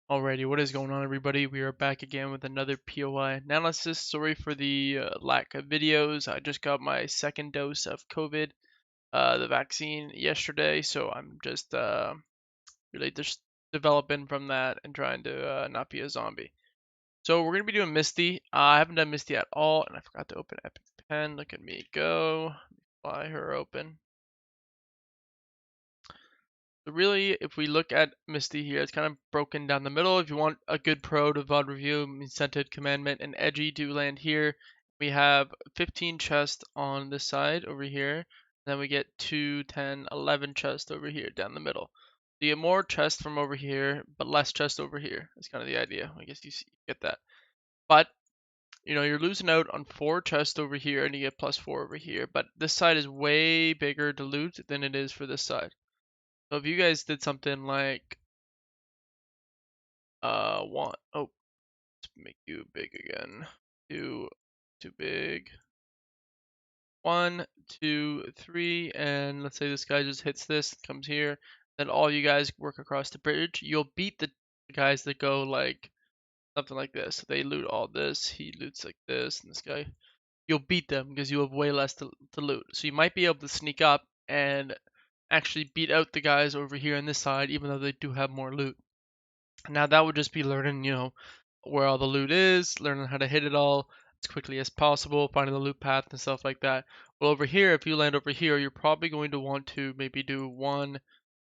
Alrighty, what is going on, everybody? We are back again with another POI analysis. Sorry for the lack of videos. I just got my second dose of COVID, the vaccine yesterday, so I'm just really just developing from that and trying to not be a zombie. So we're gonna be doing Misty. I haven't done Misty at all, and I forgot to open Epic Pen. Look at me go. Fly her open. So really, if we look at Misty here, it's kind of broken down the middle. If you want a good pro to VOD review, Scented, Commandment, and Edgy do land here. We have 15 chests on this side over here. And then we get 2, 10, 11 chests over here down the middle. So you get more chests from over here, but less chests over here. That's kind of the idea. I guess you get that. But, you're losing out on 4 chests over here, and you get +4 over here. But this side is way bigger to loot than it is for this side. So if you guys did something like let's make you big again. Too big. 1, 2, 3, and let's say this guy just hits this, comes here, then all you guys work across the bridge. You'll beat the guys that go like something like this. They loot all this, he loots like this, and this guy. You'll beat them because you have way less to loot. So you might be able to sneak up and actually beat out the guys over here on this side, even though they do have more loot. Now that would just be learning, where all the loot is, learning how to hit it all as quickly as possible, finding the loot path and stuff like that. Well, over here, if you land over here, you're probably going to want to maybe do 1,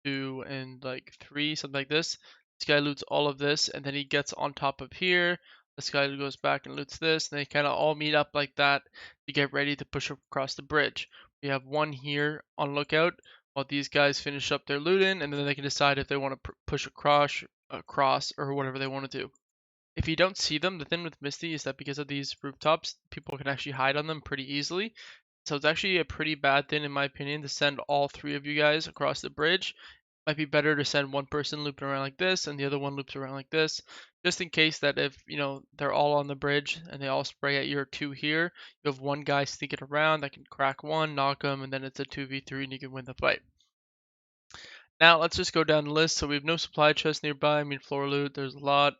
2, and like 3, something like this. This guy loots all of this, and then he gets on top of here. This guy goes back and loots this, and they kind of all meet up like that to get ready to push across the bridge. We have one here on lookout while these guys finish up their looting, and then they can decide if they want to push across or whatever they want to do. If you don't see them, the thing with Misty is that because of these rooftops, people can actually hide on them pretty easily. So it's actually a pretty bad thing, in my opinion, to send all 3 of you guys across the bridge. Might be better to send one person looping around like this and the other one loops around like this, just in case that if, they're all on the bridge and they all spray at your 2 here, you have one guy sneaking around that can crack one, knock him, and then it's a 2v3 and you can win the fight. Now let's just go down the list. So we have no supply chest nearby. I mean, floor loot, there's a lot.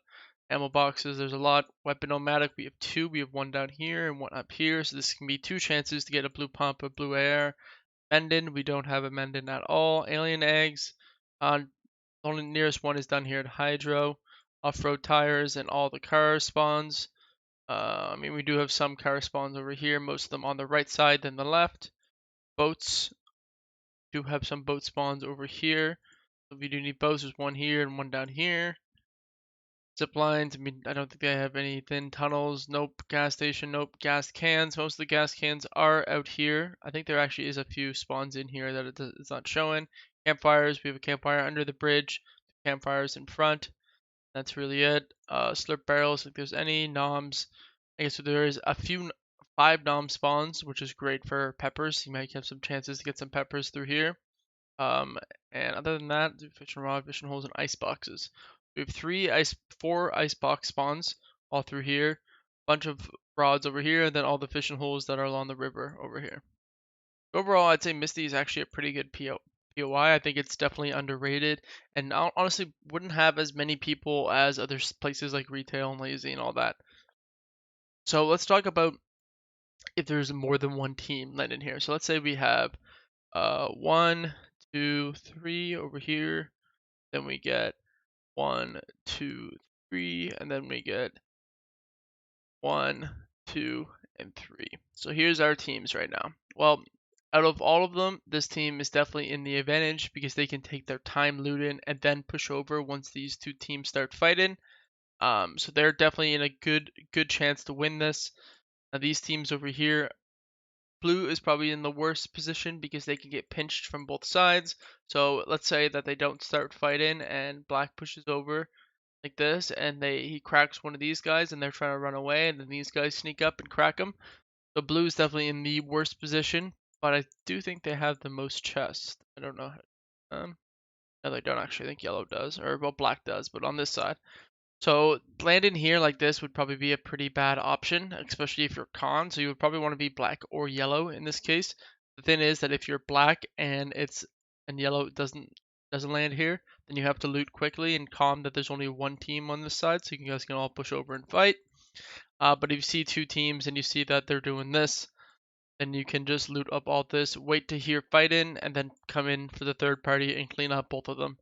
Ammo boxes, there's a lot. Weapon-o-matic, we have 2. We have one down here and one up here. So this can be 2 chances to get a blue pump, a blue air. Mendon, we don't have a Mendon at all. Alien eggs, the only nearest one is down here at Hydro. Off-road tires and all the car spawns. We do have some car spawns over here, most of them on the right side than the left. Boats, do have some boat spawns over here. So if you do need boats, there's one here and one down here. Zip lines, I don't think they have anything. Tunnels, nope. Gas station, nope. Gas cans, most of the gas cans are out here. I think there actually is a few spawns in here that it's not showing. Campfires, we have a campfire under the bridge. Campfires in front. That's really it. Slurp barrels, if there's any. Noms, I guess there is a few 5 nom spawns, which is great for peppers. You might have some chances to get some peppers through here. And other than that, fishing rod, fishing holes, and ice boxes. We have 4 ice box spawns all through here. Bunch of rods over here, and then all the fishing holes that are along the river over here. Overall, I'd say Misty is actually a pretty good POI. I think it's definitely underrated, and honestly wouldn't have as many people as other places like retail and lazy and all that. So let's talk about if there's more than one team landing here. So let's say we have 1, 2, 3 over here. Then we get 1, 2, 3, and then we get 1, 2, and 3. So here's our teams right now. Well, out of all of them, this team is definitely in the advantage because they can take their time looting and then push over once these 2 teams start fighting. So they're definitely in a good chance to win this. Now these teams over here, blue is probably in the worst position because they can get pinched from both sides. So let's say that they don't start fighting and black pushes over like this, and he cracks one of these guys, and they're trying to run away, and then these guys sneak up and crack them. So blue is definitely in the worst position, but I do think they have the most chests. I don't know. No, they don't actually. I think yellow does, or well, black does, but on this side. So landing here like this would probably be a pretty bad option, especially if you're con. So you would probably want to be black or yellow in this case. The thing is that if you're black and yellow doesn't doesn't land here, then you have to loot quickly and calm that there's only one team on this side, so you guys can all push over and fight. But if you see two teams and you see that they're doing this, then you can just loot up all this, wait to hear fight in, and then come in for the third party and clean up both of them.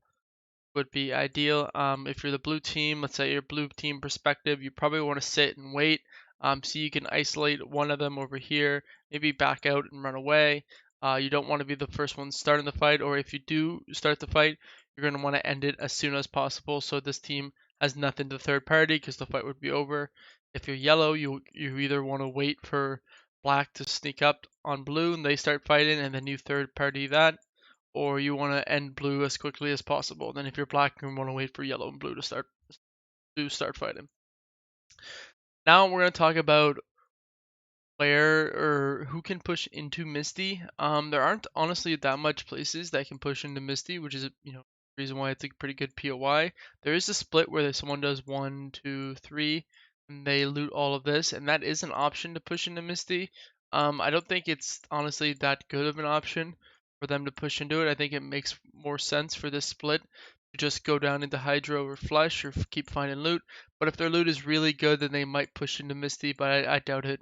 Would be ideal. If you're the blue team, let's say your blue team perspective, you probably want to sit and wait, so you can isolate one of them over here, maybe back out and run away. You don't want to be the first one starting the fight, or if you do start the fight, you're going to want to end it as soon as possible so this team has nothing to third party because the fight would be over. If you're yellow, you either want to wait for black to sneak up on blue and they start fighting and then you third party that, or you want to end blue as quickly as possible. Then if you're black, you want to wait for yellow and blue to start fighting. Now we're going to talk about where or who can push into Misty. There aren't honestly that much places that can push into Misty, which is reason why it's a pretty good POI. There is a split where someone does 1, 2, 3, and they loot all of this, and that is an option to push into Misty. I don't think it's honestly that good of an option for them to push into it. I think it makes more sense for this split to just go down into Hydro or Flesh or keep finding loot. But if their loot is really good, then they might push into Misty, but I doubt it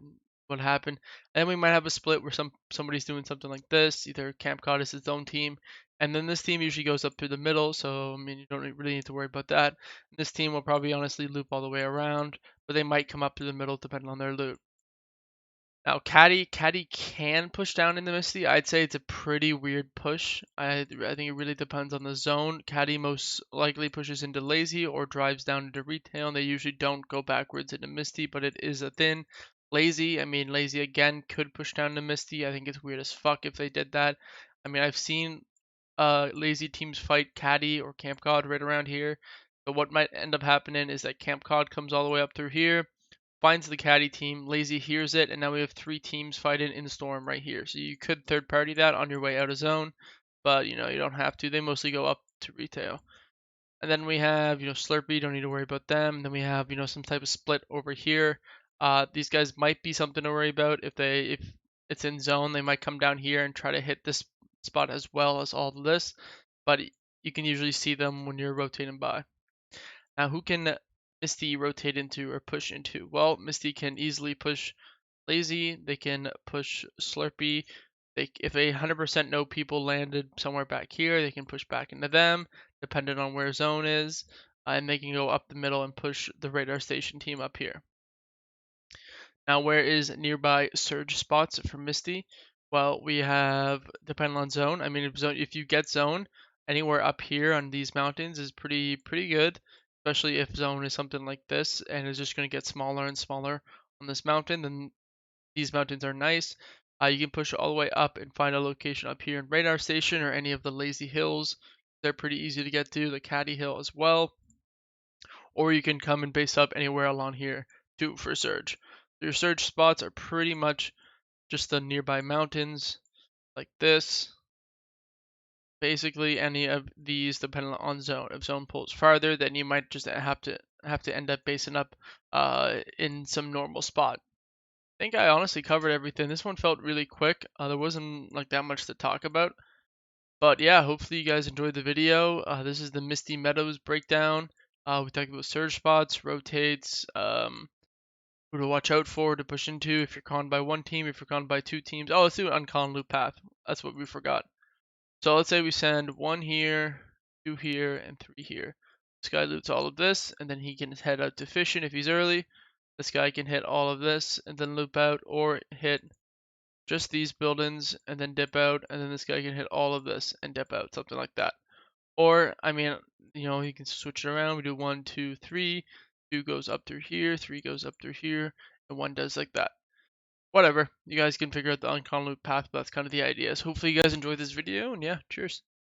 would happen. And then we might have a split where somebody's doing something like this, either Camp God is his own team, and then this team usually goes up through the middle, so I mean you don't really need to worry about that. This team will probably honestly loop all the way around, but they might come up through the middle depending on their loot. Now, Caddy can push down in the Misty. I'd say it's a pretty weird push. I think it really depends on the zone. Caddy most likely pushes into Lazy or drives down into Retail, and they usually don't go backwards into Misty, but it is a thin. Lazy again could push down to Misty. I think it's weird as fuck if they did that. I mean, I've seen Lazy teams fight Caddy or Camp God right around here. But what might end up happening is that Camp God comes all the way up through here, finds the Caddy team, Lazy hears it, and now we have 3 teams fighting in Storm right here. So you could third party that on your way out of zone, but you don't have to. They mostly go up to Retail. And then we have, Slurpee, don't need to worry about them. And then we have, some type of split over here. These guys might be something to worry about if it's in zone. They might come down here and try to hit this spot as well as all of this, but you can usually see them when you're rotating by. Now, who can Misty rotate into or push into? Well, Misty can easily push Lazy. They can push Slurpee. If 100% know people landed somewhere back here, they can push back into them, depending on where zone is, and they can go up the middle and push the radar station team up here. Now, where is nearby surge spots for Misty? Well, we have, depending on zone. I mean, if you get zone, anywhere up here on these mountains is pretty good, especially if zone is something like this and is just going to get smaller and smaller on this mountain. Then these mountains are nice. You can push all the way up and find a location up here in radar station or any of the lazy hills. They're pretty easy to get to, the Caddy Hill as well. Or you can come and base up anywhere along here too for surge. Your surge spots are pretty much just the nearby mountains like this. Basically any of these depending on zone. If zone pulls farther, then you might just have to end up basing up in some normal spot. I think I honestly covered everything. This one felt really quick. There wasn't like that much to talk about. But yeah, hopefully you guys enjoyed the video. This is the Misty Meadows breakdown. We talked about surge spots, rotates, who to watch out for, to push into if you're conned by one team, if you're conned by 2 teams. Oh, let's do an unconned loop path. That's what we forgot. So let's say we send 1 here, 2 here, and 3 here. This guy loots all of this, and then he can head out to fishing if he's early. This guy can hit all of this and then loop out, or hit just these buildings and then dip out, and then this guy can hit all of this and dip out, something like that. Or, I mean, he can switch it around. We do 1, 2, 3. 2 goes up through here, 3 goes up through here, and 1 does like that. Whatever. You guys can figure out the uncommon loop path, but that's kind of the idea. So hopefully you guys enjoyed this video, and yeah, cheers.